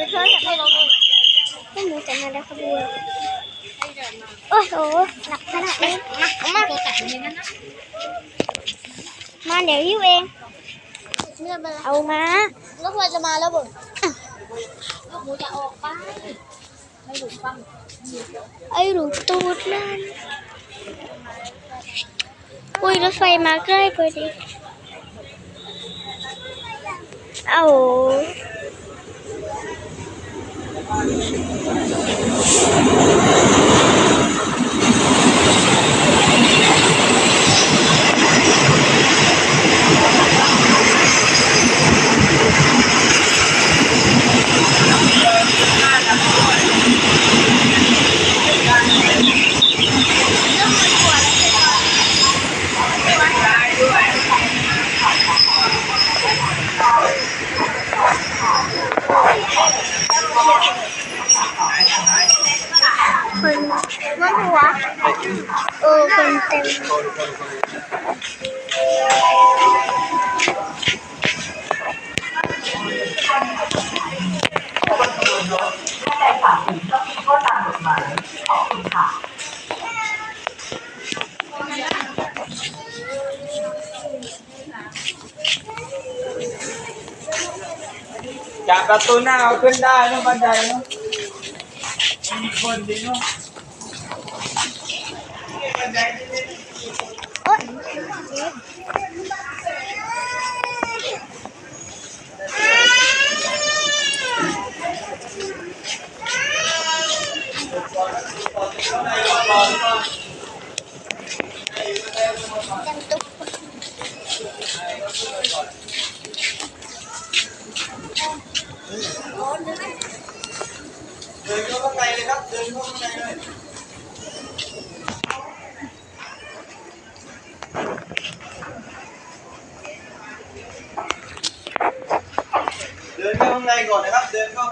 โทรศัพท์ให้เราไม่หมูแต่มาแล้วครับพี่โอ้โหหนักขนาดนี้มาเดี๋ยวยิ้วเองเอามาแล้วควรจะมาแล้วบ่ลูกหมูจะออกไปไม่หลุดฟังไอ้หลุดตูดนั่นอุ้ยรถไฟมาใกล้พอดีเอาคนว่าหัวคนเต็มจากประตูหน้าเอาขึ้นได้นะบันไดเนาะมีคนดีเนาะบันไดโอ๊ยยังตุ๊กเดินเข้าข้างในเลยครับเดินเข้าข้างในเลยเดินเข้าข้างในก่อนนะครับเดินเข้า